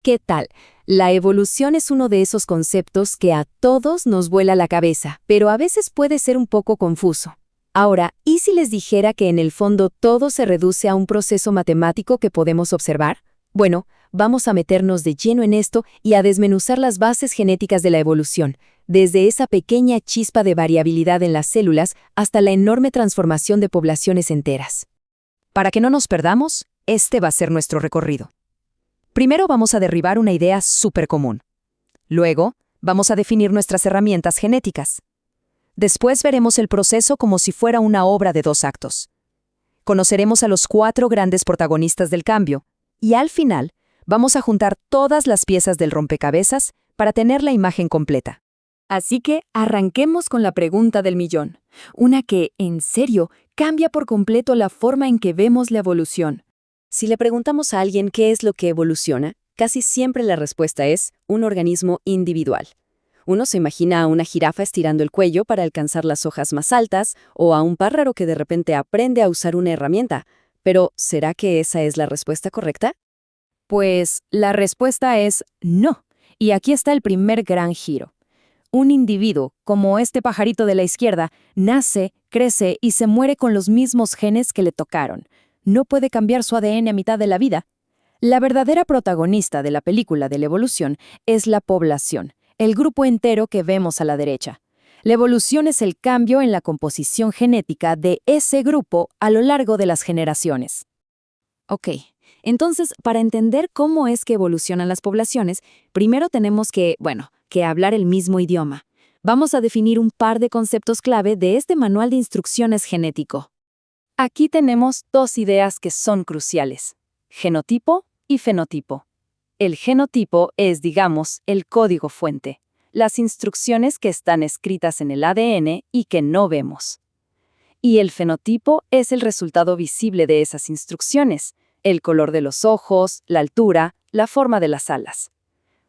¿Qué tal? La evolución es uno de esos conceptos que a todos nos vuela la cabeza, pero a veces puede ser un poco confuso. Ahora, ¿y si les dijera que en el fondo todo se reduce a un proceso matemático que podemos observar? Bueno, vamos a meternos de lleno en esto y a desmenuzar las bases genéticas de la evolución, desde esa pequeña chispa de variabilidad en las células hasta la enorme transformación de poblaciones enteras. Para que no nos perdamos, este va a ser nuestro recorrido. Primero vamos a derribar una idea súper común. Luego, vamos a definir nuestras herramientas genéticas. Después veremos el proceso como si fuera una obra de 2 actos. Conoceremos a los 4 grandes protagonistas del cambio, y al final, vamos a juntar todas las piezas del rompecabezas para tener la imagen completa. Así que arranquemos con la pregunta del millón, una que, en serio, cambia por completo la forma en que vemos la evolución. Si le preguntamos a alguien qué es lo que evoluciona, casi siempre la respuesta es un organismo individual. Uno se imagina a una jirafa estirando el cuello para alcanzar las hojas más altas o a un pájaro que de repente aprende a usar una herramienta. Pero, ¿será que esa es la respuesta correcta? Pues la respuesta es no. Y aquí está el primer gran giro. Un individuo, como este pajarito de la izquierda, nace, crece y se muere con los mismos genes que le tocaron. No puede cambiar su ADN a mitad de la vida. La verdadera protagonista de la película de la evolución es la población, el grupo entero que vemos a la derecha. La evolución es el cambio en la composición genética de ese grupo a lo largo de las generaciones. Ok, entonces, para entender cómo es que evolucionan las poblaciones, primero tenemos que hablar el mismo idioma. Vamos a definir un par de conceptos clave de este manual de instrucciones genético. Aquí tenemos 2 ideas que son cruciales: genotipo y fenotipo. El genotipo es, digamos, el código fuente, las instrucciones que están escritas en el ADN y que no vemos. Y el fenotipo es el resultado visible de esas instrucciones, el color de los ojos, la altura, la forma de las alas.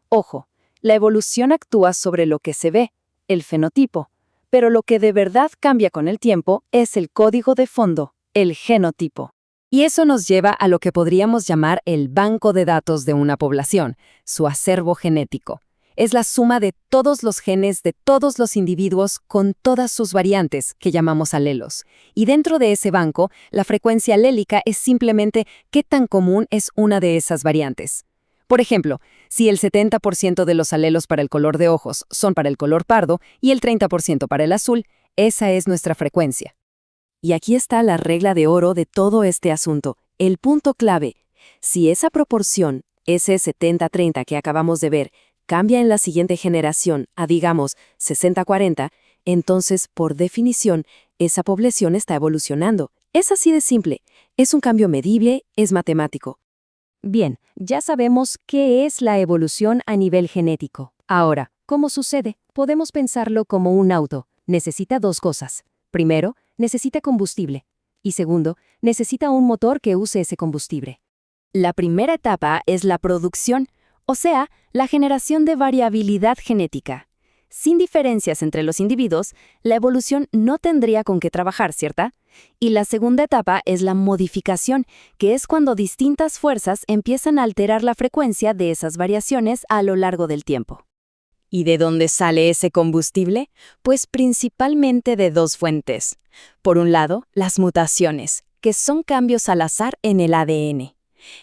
Ojo, la evolución actúa sobre lo que se ve, el fenotipo, pero lo que de verdad cambia con el tiempo es el código de fondo, el genotipo. Y eso nos lleva a lo que podríamos llamar el banco de datos de una población, su acervo genético. Es la suma de todos los genes de todos los individuos con todas sus variantes, que llamamos alelos. Y dentro de ese banco, la frecuencia alélica es simplemente qué tan común es una de esas variantes. Por ejemplo, si el 70% de los alelos para el color de ojos son para el color pardo y el 30% para el azul, esa es nuestra frecuencia. Y aquí está la regla de oro de todo este asunto, el punto clave. Si esa proporción, ese 70-30 que acabamos de ver, cambia en la siguiente generación a, digamos, 60-40, entonces, por definición, esa población está evolucionando. Es así de simple. Es un cambio medible, es matemático. Bien, ya sabemos qué es la evolución a nivel genético. Ahora, ¿cómo sucede? Podemos pensarlo como un auto. Necesita 2 cosas. Primero, necesita combustible. Y segundo, necesita un motor que use ese combustible. La primera etapa es la producción, o sea, la generación de variabilidad genética. Sin diferencias entre los individuos, la evolución no tendría con qué trabajar, ¿cierta? Y la segunda etapa es la modificación, que es cuando distintas fuerzas empiezan a alterar la frecuencia de esas variaciones a lo largo del tiempo. ¿Y de dónde sale ese combustible? Pues principalmente de 2 fuentes. Por un lado, las mutaciones, que son cambios al azar en el ADN.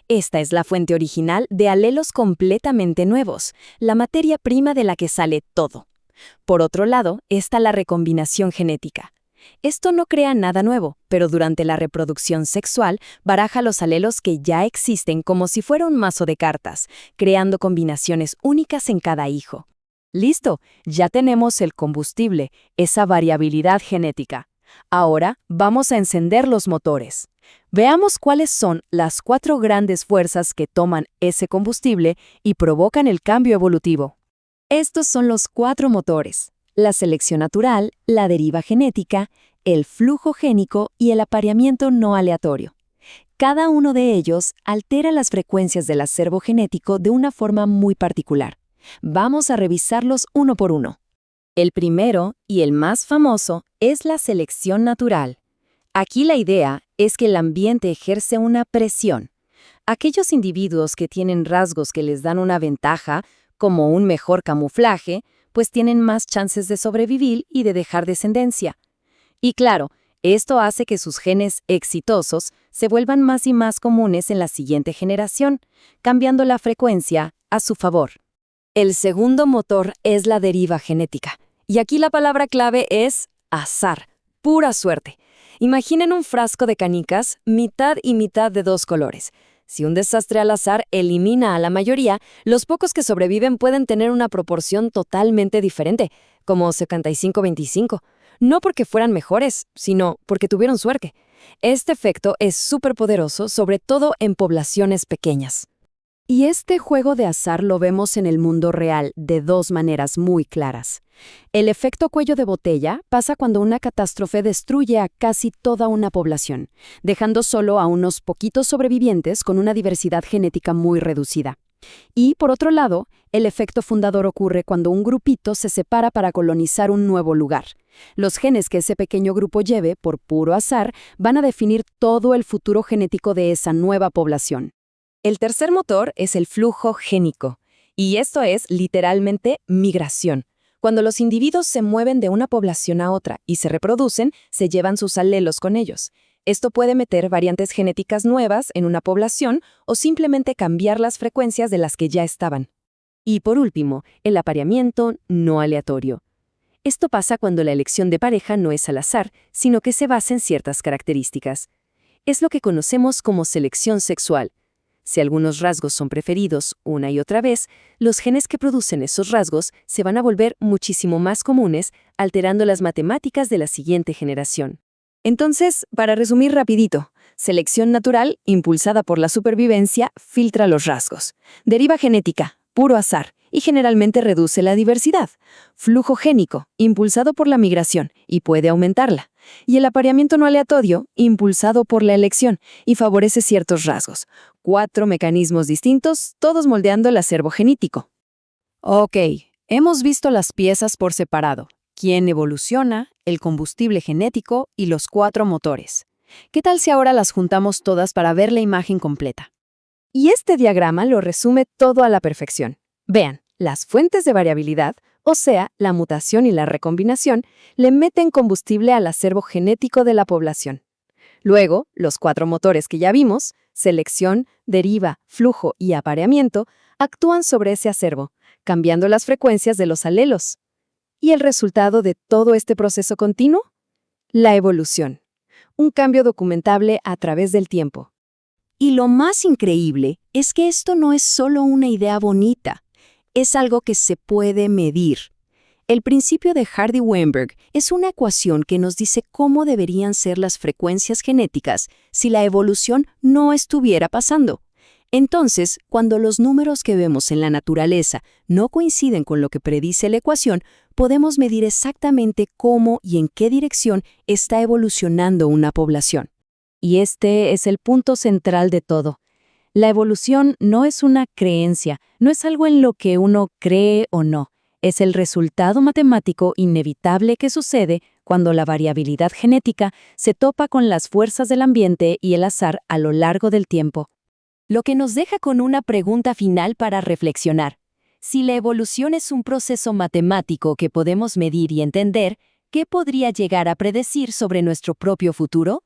Esta es la fuente original de alelos completamente nuevos, la materia prima de la que sale todo. Por otro lado, está la recombinación genética. Esto no crea nada nuevo, pero durante la reproducción sexual baraja los alelos que ya existen como si fuera un mazo de cartas, creando combinaciones únicas en cada hijo. Listo, ya tenemos el combustible, esa variabilidad genética. Ahora vamos a encender los motores. Veamos cuáles son las 4 grandes fuerzas que toman ese combustible y provocan el cambio evolutivo. Estos son los 4 motores: la selección natural, la deriva genética, el flujo génico y el apareamiento no aleatorio. Cada uno de ellos altera las frecuencias del acervo genético de una forma muy particular. Vamos a revisarlos uno por uno. El primero, y el más famoso, es la selección natural. Aquí la idea es que el ambiente ejerce una presión. Aquellos individuos que tienen rasgos que les dan una ventaja, como un mejor camuflaje, pues tienen más chances de sobrevivir y de dejar descendencia. Y claro, esto hace que sus genes exitosos se vuelvan más y más comunes en la siguiente generación, cambiando la frecuencia a su favor. El segundo motor es la deriva genética. Y aquí la palabra clave es azar, pura suerte. Imaginen un frasco de canicas, mitad y mitad de dos colores. Si un desastre al azar elimina a la mayoría, los pocos que sobreviven pueden tener una proporción totalmente diferente, como 75-25. No porque fueran mejores, sino porque tuvieron suerte. Este efecto es súper poderoso, sobre todo en poblaciones pequeñas. Y este juego de azar lo vemos en el mundo real de dos maneras muy claras. El efecto cuello de botella pasa cuando una catástrofe destruye a casi toda una población, dejando solo a unos poquitos sobrevivientes con una diversidad genética muy reducida. Y, por otro lado, el efecto fundador ocurre cuando un grupito se separa para colonizar un nuevo lugar. Los genes que ese pequeño grupo lleve, por puro azar, van a definir todo el futuro genético de esa nueva población. El tercer motor es el flujo génico, y esto es literalmente migración. Cuando los individuos se mueven de una población a otra y se reproducen, se llevan sus alelos con ellos. Esto puede meter variantes genéticas nuevas en una población o simplemente cambiar las frecuencias de las que ya estaban. Y por último, el apareamiento no aleatorio. Esto pasa cuando la elección de pareja no es al azar, sino que se basa en ciertas características. Es lo que conocemos como selección sexual. Si algunos rasgos son preferidos una y otra vez, los genes que producen esos rasgos se van a volver muchísimo más comunes, alterando las matemáticas de la siguiente generación. Entonces, para resumir rapidito, selección natural, impulsada por la supervivencia, filtra los rasgos. Deriva genética, puro azar, y generalmente reduce la diversidad. Flujo génico, impulsado por la migración, y puede aumentarla. Y el apareamiento no aleatorio, impulsado por la elección, y favorece ciertos rasgos. 4 mecanismos distintos, todos moldeando el acervo genético. Ok, hemos visto las piezas por separado. Quién evoluciona, el combustible genético y los 4 motores. ¿Qué tal si ahora las juntamos todas para ver la imagen completa? Y este diagrama lo resume todo a la perfección. Vean, las fuentes de variabilidad, o sea, la mutación y la recombinación, le meten combustible al acervo genético de la población. Luego, los 4 motores que ya vimos, selección, deriva, flujo y apareamiento, actúan sobre ese acervo, cambiando las frecuencias de los alelos. ¿Y el resultado de todo este proceso continuo? La evolución. Un cambio documentable a través del tiempo. Y lo más increíble es que esto no es solo una idea bonita, es algo que se puede medir. El principio de Hardy-Weinberg es una ecuación que nos dice cómo deberían ser las frecuencias genéticas si la evolución no estuviera pasando. Entonces, cuando los números que vemos en la naturaleza no coinciden con lo que predice la ecuación, podemos medir exactamente cómo y en qué dirección está evolucionando una población. Y este es el punto central de todo. La evolución no es una creencia, no es algo en lo que uno cree o no. Es el resultado matemático inevitable que sucede cuando la variabilidad genética se topa con las fuerzas del ambiente y el azar a lo largo del tiempo. Lo que nos deja con una pregunta final para reflexionar. Si la evolución es un proceso matemático que podemos medir y entender, ¿qué podría llegar a predecir sobre nuestro propio futuro?